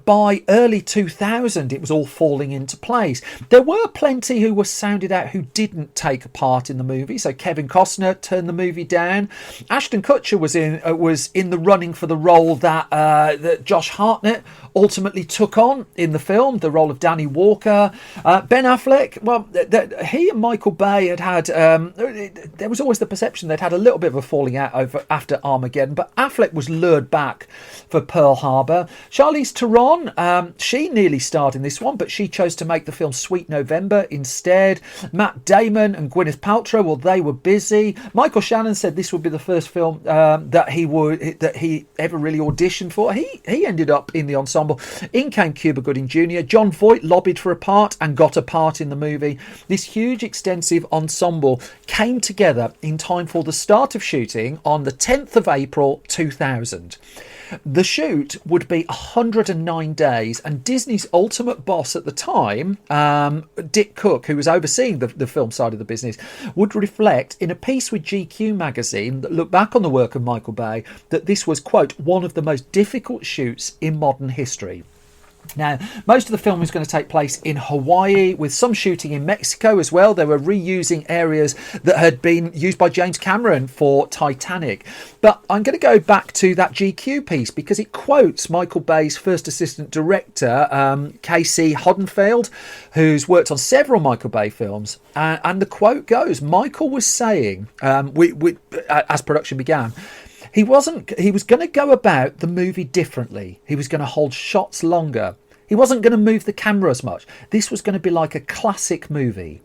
by early 2000 it was all falling into place. There were plenty who were sounded out who didn't take part in the movie. So Kevin Costner turned the movie down. Ashton Kutcher was in the running for the role that Josh Hartnett ultimately took on in the film, the role of Danny Walker. Ben Affleck, well, he and Michael Bay had there was always the perception they'd had a little bit of a falling out after Armageddon, but Affleck was lured back for Pearl Harbor. Charlize Theron, she nearly starred in this one, but she chose to make the film Sweet November instead. Matt Damon and Gwyneth Paltrow, well, they were busy. Michael Shannon said this would be the first film that he ever really auditioned for. He ended up in the ensemble. In came Cuba Gooding Jr. John Voight lobbied for a part and got a part in the movie. This huge, extensive ensemble came together in time for the start of shooting on the 10th of April 2000. The shoot would be 109 days, and Disney's ultimate boss at the time, Dick Cook, who was overseeing the film side of the business, would reflect in a piece with GQ magazine that looked back on the work of Michael Bay that this was, quote, one of the most difficult shoots in modern history. Now, most of the film is going to take place in Hawaii, with some shooting in Mexico as well. They were reusing areas that had been used by James Cameron for Titanic. But I'm going to go back to that GQ piece because it quotes Michael Bay's first assistant director, Casey Hodenfeld, who's worked on several Michael Bay films. And the quote goes, Michael was saying, as production began, he was going to go about the movie differently. He was going to hold shots longer. He wasn't going to move the camera as much. This was going to be like a classic movie.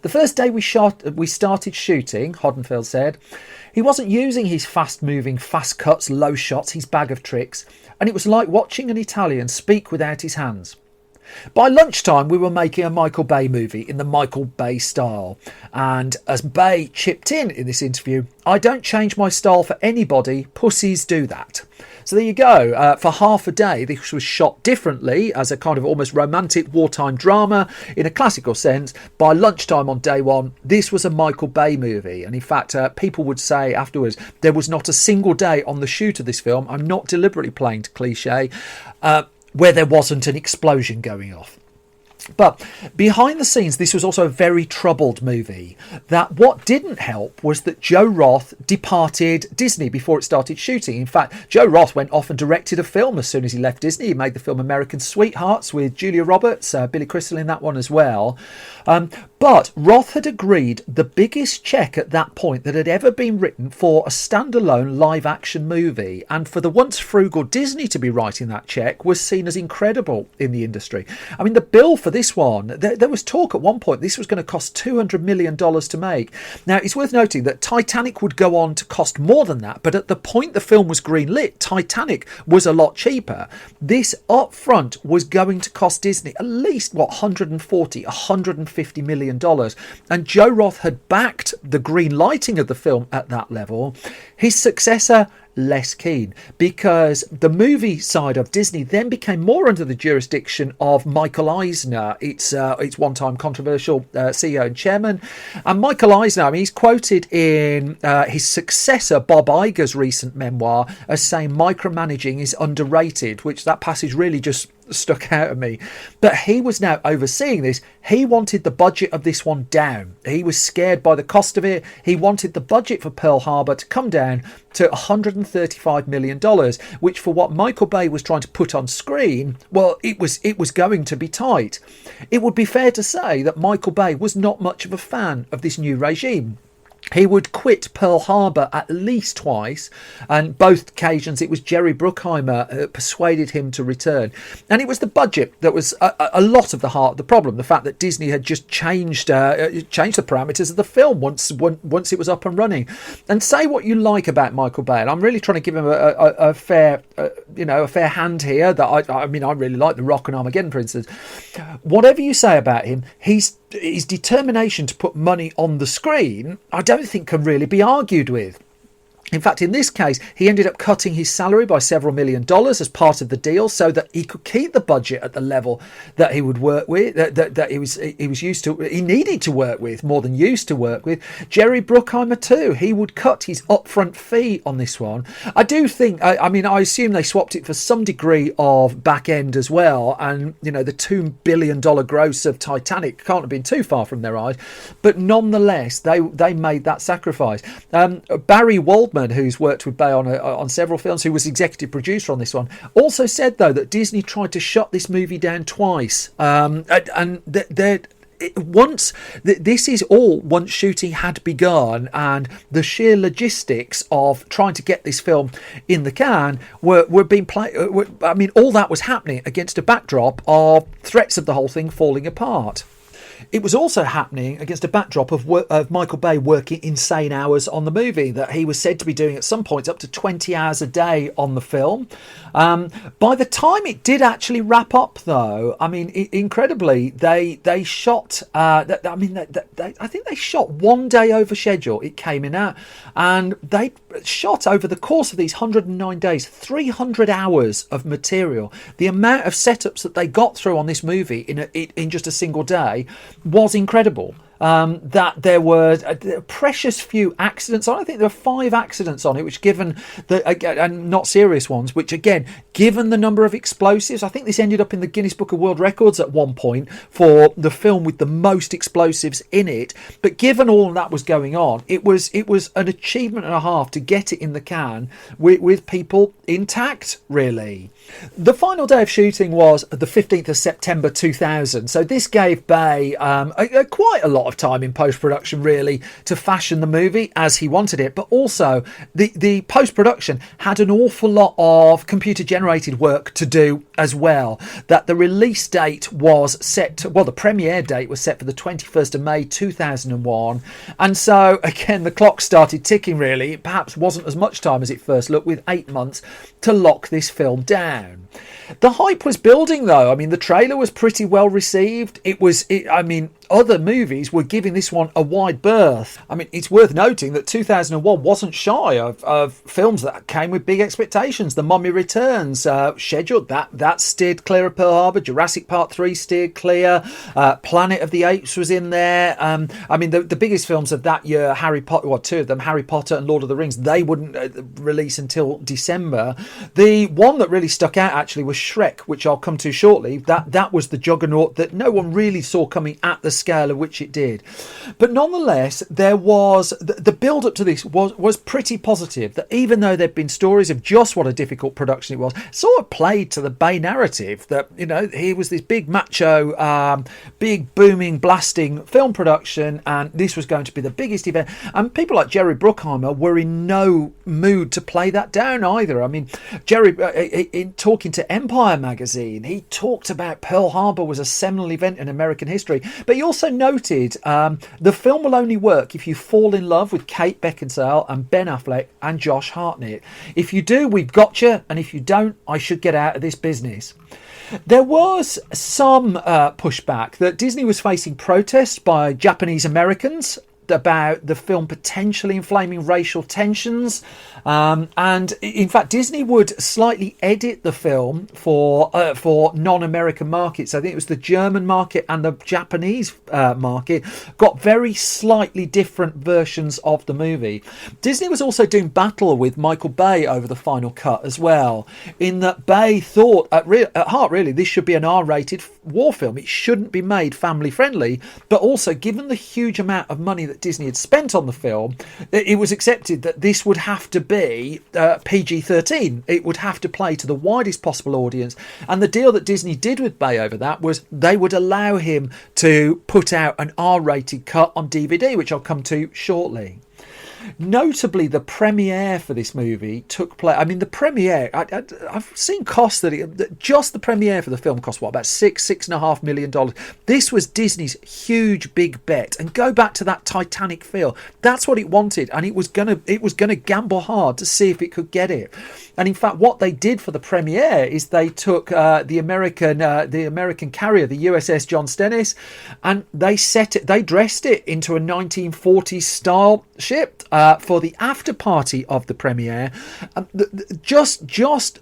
The first day we started shooting, Hodenfeld said, he wasn't using his fast-moving, fast cuts, low shots, his bag of tricks, and it was like watching an Italian speak without his hands. By lunchtime, we were making a Michael Bay movie in the Michael Bay style. And as Bay chipped in this interview, I don't change my style for anybody. Pussies do that. So there you go. For half a day, this was shot differently as a kind of almost romantic wartime drama in a classical sense. By lunchtime on day one, this was a Michael Bay movie. And in fact, people would say afterwards, there was not a single day on the shoot of this film, I'm not deliberately playing to cliche, where there wasn't an explosion going off. But behind the scenes, this was also a very troubled movie. That what didn't help was that Joe Roth departed Disney before it started shooting. In fact, Joe Roth went off and directed a film as soon as he left Disney. He made the film American Sweethearts with Julia Roberts, Billy Crystal in that one as well. But Roth had agreed the biggest check at that point that had ever been written for a standalone live-action movie. And for the once frugal Disney to be writing that check was seen as incredible in the industry. I mean, the bill for this one, there was talk at one point this was going to cost $200 million to make. Now, it's worth noting that Titanic would go on to cost more than that, but at the point the film was greenlit, Titanic was a lot cheaper. This up front was going to cost Disney at least, $150 million. And Joe Roth had backed the green lighting of the film at that level. His successor, less keen, because the movie side of Disney then became more under the jurisdiction of Michael Eisner, its one-time controversial CEO and chairman. And Michael Eisner, I mean, he's quoted in his successor Bob Iger's recent memoir as saying micromanaging is underrated, which that passage really just stuck out at me. But he was now overseeing this. He wanted the budget of this one down. He was scared by the cost of it. He wanted the budget for Pearl Harbor to come down to $135 million, which for what Michael Bay was trying to put on screen, well, it was going to be tight. It would be fair to say that Michael Bay was not much of a fan of this new regime. He would quit Pearl Harbor at least twice, and both occasions it was Jerry Bruckheimer who persuaded him to return. And it was the budget that was a lot of the heart of the problem. The fact that Disney had just changed the parameters of the film once it was up and running. And say what you like about Michael Bay, and I'm really trying to give him a fair hand here. That I mean, I really like The Rock and Armageddon, for instance. Whatever you say about him, his determination to put money on the screen, I don't think can really be argued with. In fact, in this case, he ended up cutting his salary by several $1 million as part of the deal so that he could keep the budget at the level that he would work with, that he was used to, he needed to work with, more than used to work with. Jerry Bruckheimer too, he would cut his upfront fee on this one. I do think, I assume they swapped it for some degree of back end as well, and the $2 billion gross of Titanic can't have been too far from their eyes, but nonetheless, they made that sacrifice. Barry Waldman, who's worked with Bay on several films, who was executive producer on this one, also said though that Disney tried to shut this movie down twice, once shooting had begun, and the sheer logistics of trying to get this film in the can were being played. All that was happening against a backdrop of threats of the whole thing falling apart. It was also happening against a backdrop of Michael Bay working insane hours on the movie, that he was said to be doing at some points up to 20 hours a day on the film. By the time it did actually wrap up, though, incredibly, they shot. I think they shot one day over schedule. It came in at, and they shot over the course of these 109 days 300 hours of material. The amount of setups that they got through on this movie in just a single day was incredible. That there were precious few accidents. I think there were 5 accidents on it, which given and not serious ones, which again, given the number of explosives, I think this ended up in the Guinness Book of World Records at one point for the film with the most explosives in it. But given all of that was going on, it was an achievement and a half to get it in the can with people intact, really. The final day of shooting was the 15th of September 2000. So this gave Bay quite a lot of time in post-production, really, to fashion the movie as he wanted it. But also, the post-production had an awful lot of computer-generated work to do as well. That the release date was set, the premiere date was set for the 21st of May 2001. And so, again, the clock started ticking, really. It perhaps wasn't as much time as it first looked, with 8 months to lock this film down. The hype was building, though. The trailer was pretty well received. Other movies were giving this one a wide berth. It's worth noting that 2001 wasn't shy of films that came with big expectations. The Mummy Returns, scheduled, that steered clear of Pearl Harbor. Jurassic Park 3 steered clear. Planet of the Apes was in there. The biggest films of that year, Harry Potter, 2 of them, Harry Potter and Lord of the Rings, they wouldn't release until December. The one that really stuck out, actually, was Shrek, which I'll come to shortly. That was the juggernaut that no one really saw coming at the scale of which it did. But nonetheless, there was the build up to this was pretty positive. That even though there'd been stories of just what a difficult production it was, sort of played to the Bay narrative that he was this big macho, big booming, blasting film production, and this was going to be the biggest event. And people like Jerry Bruckheimer were in no mood to play that down either. Jerry, in talking to Empire magazine, he talked about Pearl Harbor was a seminal event in American history, but he also noted the film will only work if you fall in love with Kate Beckinsale and Ben Affleck and Josh Hartnett. If you do, we've got you, and if you don't, I should get out of this business. There was some pushback that Disney was facing protests by Japanese Americans about the film potentially inflaming racial tensions, and in fact Disney would slightly edit the film for non-American markets. I think it was the German market and the Japanese market got very slightly different versions of the movie. Disney was also doing battle with Michael Bay over the final cut as well, in that Bay thought at heart really this should be an R-rated war film. It shouldn't be made family friendly, but also given the huge amount of money that Disney had spent on the film, it was accepted that this would have to be PG-13. It would have to play to the widest possible audience, and the deal that Disney did with Bay over that was they would allow him to put out an R-rated cut on DVD, which I'll come to shortly. Notably, the premiere for this movie took place. I mean, the premiere, I've seen costs that just the premiere for the film cost about $6.5 million. This was Disney's huge big bet, and go back to that Titanic feel. That's what it wanted, and it was gonna gamble hard to see if it could get it. And in fact, what they did for the premiere is they took the American carrier, the USS John Stennis, and they dressed it into a 1940s style ship for the after party of the premiere. Just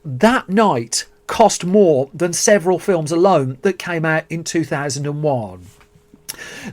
that night cost more than several films alone that came out in 2001.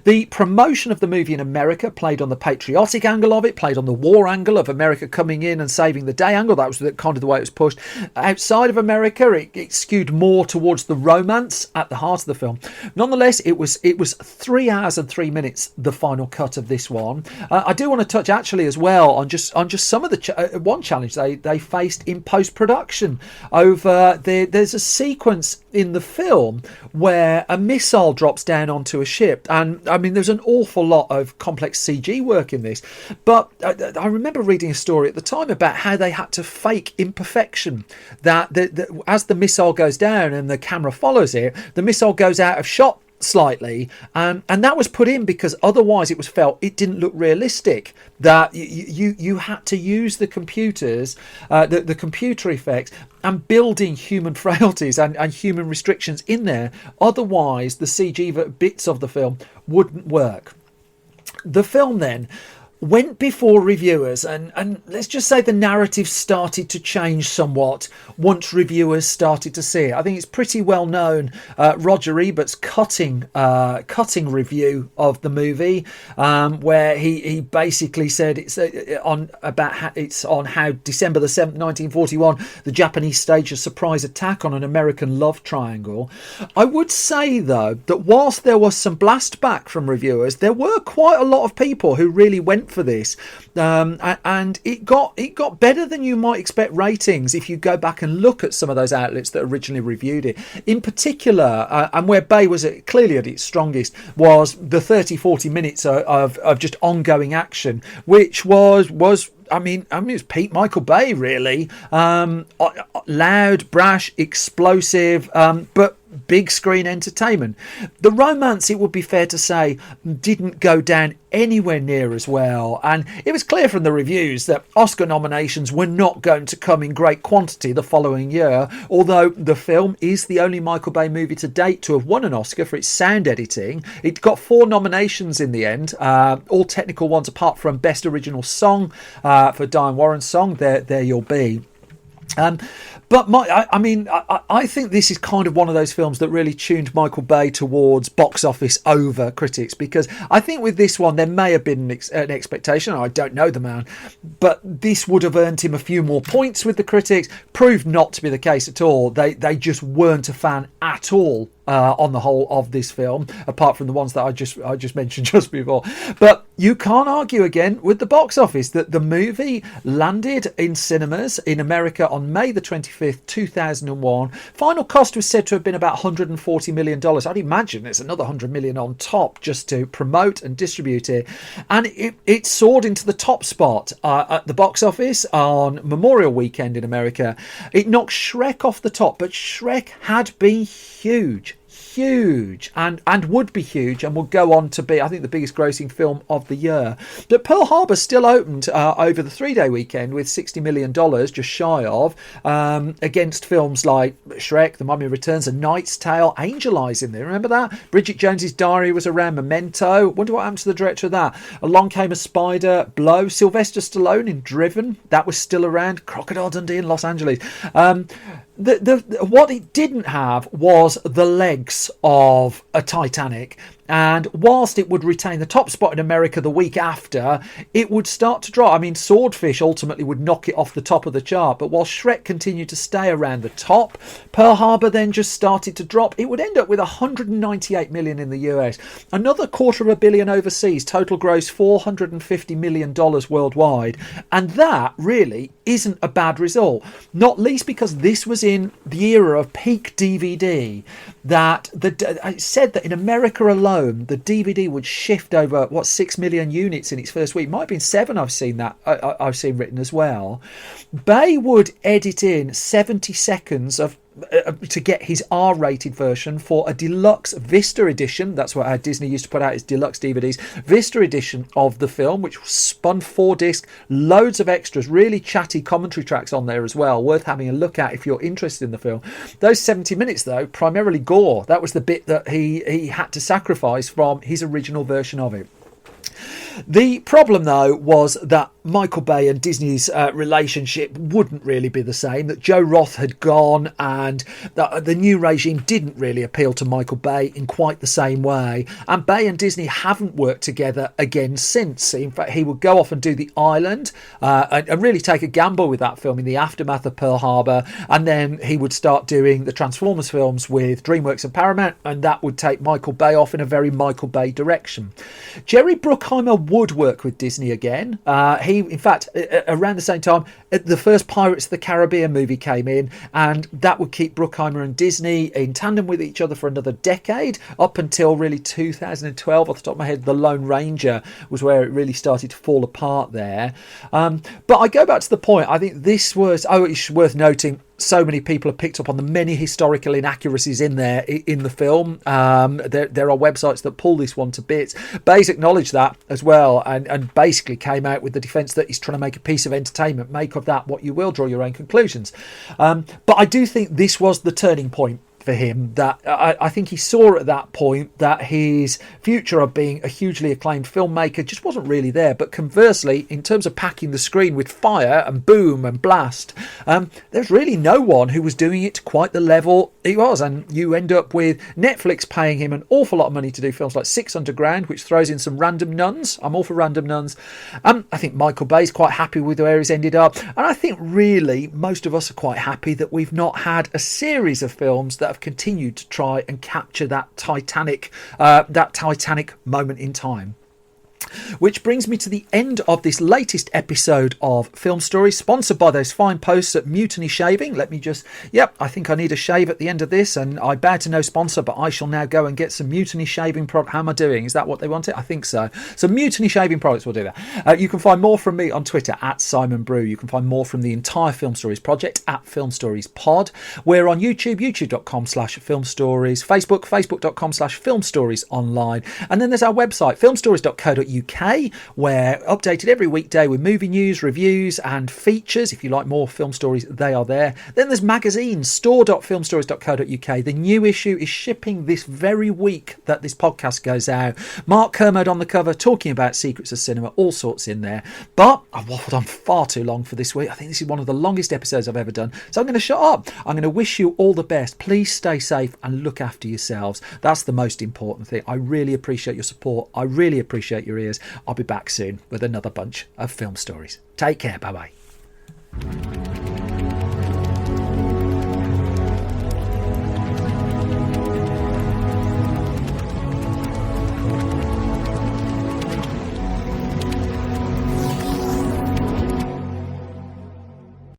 The promotion of the movie in America played on the patriotic angle of it, played on the war angle of America coming in and saving the day angle. That was kind of the way it was pushed. Outside of America, it skewed more towards the romance at the heart of the film. Nonetheless, it was 3 hours and 3 minutes, the final cut of this one. I do want to touch actually as well on just some of the one challenge they faced in post-production over there's a sequence in the film where a missile drops down onto a ship. And I mean, there's an awful lot of complex CG work in this. But I remember reading a story at the time about how they had to fake imperfection. That as the missile goes down and the camera follows it, the missile goes out of shot slightly, and that was put in because otherwise it was felt it didn't look realistic, that you had to use the computers, the computer effects, and building human frailties and human restrictions in there, otherwise the CG bits of the film wouldn't work. The film then went before reviewers, and let's just say the narrative started to change somewhat once reviewers started to see it. I think it's pretty well known, Roger Ebert's cutting review of the movie, where he basically said it's on how December the 7th 1941 the Japanese staged a surprise attack on an American love triangle. I would say though that whilst there was some blast back from reviewers, there were quite a lot of people who really went for this, and it got better than you might expect ratings if you go back and look at some of those outlets that originally reviewed it. In particular, and where Bay was clearly at its strongest, was the 30-40 minutes of just ongoing action, which was I mean, it was peak Michael Bay, really. Loud, brash, explosive, but big screen entertainment. The romance, it would be fair to say, didn't go down anywhere near as well, and it was clear from the reviews that Oscar nominations were not going to come in great quantity the following year, although the film is the only Michael Bay movie to date to have won an Oscar for its sound editing. It got 4 nominations in the end, all technical ones apart from Best Original Song for Diane Warren's song, There You'll Be. But I think this is kind of one of those films that really tuned Michael Bay towards box office over critics, because I think with this one there may have been an expectation. I don't know the man, but this would have earned him a few more points with the critics. Proved not to be the case at all. They just weren't a fan at all on the whole of this film, apart from the ones that I just mentioned just before. But you can't argue again with the box office that the movie landed in cinemas in America on May the 25th, 2001. Final cost was said to have been about $140 million. I'd imagine there's another $100 million on top just to promote and distribute it. And it soared into the top spot at the box office on Memorial Weekend in America. It knocked Shrek off the top, but Shrek had been huge huge and would be huge and will go on to be, I think, the biggest grossing film of the year. But Pearl Harbor still opened over the 3-day weekend with $60 million, just shy of, against films like Shrek, The Mummy Returns, A Knight's Tale, Angel Eyes in there. Remember that? Bridget Jones's Diary was around, Memento. Wonder what happened to the director of that. Along Came a Spider, Blow, Sylvester Stallone in Driven, that was still around. Crocodile Dundee in Los Angeles. What it didn't have was the legs of a Titanic. And whilst it would retain the top spot in America the week after, it would start to drop. I mean, Swordfish ultimately would knock it off the top of the chart. But while Shrek continued to stay around the top, Pearl Harbor then just started to drop. It would end up with $198 million in the US. Another $250 million overseas. Total gross $450 million worldwide. And that really isn't a bad result. Not least because this was in the era of peak DVD. That it said that in America alone, the DVD would shift over 6 million units in its first week. Might have been 7. I've seen that. I've seen written as well. Bay would edit in 70 seconds of to get his R-rated version for a deluxe Vista edition. That's what Disney used to put out, its deluxe DVDs. Vista edition of the film, which spun 4 discs, loads of extras, really chatty commentary tracks on there as well, worth having a look at if you're interested in the film. Those 70 minutes though, primarily gore. That was the bit that he had to sacrifice from his original version of it. The problem, though, was that Michael Bay and Disney's relationship wouldn't really be the same, that Joe Roth had gone and the new regime didn't really appeal to Michael Bay in quite the same way. And Bay and Disney haven't worked together again since. In fact, he would go off and do The Island and really take a gamble with that film in the aftermath of Pearl Harbor. And then he would start doing the Transformers films with DreamWorks and Paramount, and that would take Michael Bay off in a very Michael Bay direction. Jerry Bruckheimer would work with Disney again. He, in fact, around the same time, the first Pirates of the Caribbean movie came in, and that would keep Bruckheimer and Disney in tandem with each other for another decade, up until really 2012. Off the top of my head, The Lone Ranger was where it really started to fall apart there. But I go back to the point, I think this was, it's worth noting, so many people have picked up on the many historical inaccuracies in there in the film. There are websites that pull this one to bits. Bayes acknowledged that as well, and basically came out with the defence that he's trying to make a piece of entertainment. Make of that what you will, draw your own conclusions. But I do think this was the turning point for him, that I think he saw at that point that his future of being a hugely acclaimed filmmaker just wasn't really there. But conversely, in terms of packing the screen with fire and boom and blast, there's really no one who was doing it to quite the level he was. And you end up with Netflix paying him an awful lot of money to do films like 6 Underground, which throws in some random nuns. I'm all for random nuns. I think Michael Bay's quite happy with where he's ended up. And I think really most of us are quite happy that we've not had a series of films that have continued to try and capture that Titanic moment in time. Which brings me to the end of this latest episode of Film Stories, sponsored by those fine posts at Mutiny Shaving. Let me just, I think I need a shave at the end of this, and I bow to no sponsor, but I shall now go and get some Mutiny Shaving product. How am I doing? Is that what they wanted? I think so. So Mutiny Shaving products will do that. You can find more from me on Twitter at Simon Brew. You can find more from the entire Film Stories project at Film Stories Pod. We're on YouTube, youtube.com/Film Stories, Facebook, facebook.com/Film Stories Online, and then there's our website, filmstories.co.uk, where updated every weekday with movie news, reviews and features. If you like more film stories, they are there. Then there's magazines, store.filmstories.co.uk. The new issue is shipping this very week that this podcast goes out. Mark Kermode on the cover, talking about secrets of cinema, all sorts in there. But I've waffled on far too long for this week. I think this is one of the longest episodes I've ever done, so I'm going to shut up. I'm going to wish you all the best. Please stay safe and look after yourselves. That's the most important thing. I really appreciate your support. I really appreciate your ears. I'll be back soon with another bunch of film stories. Take care. Bye bye.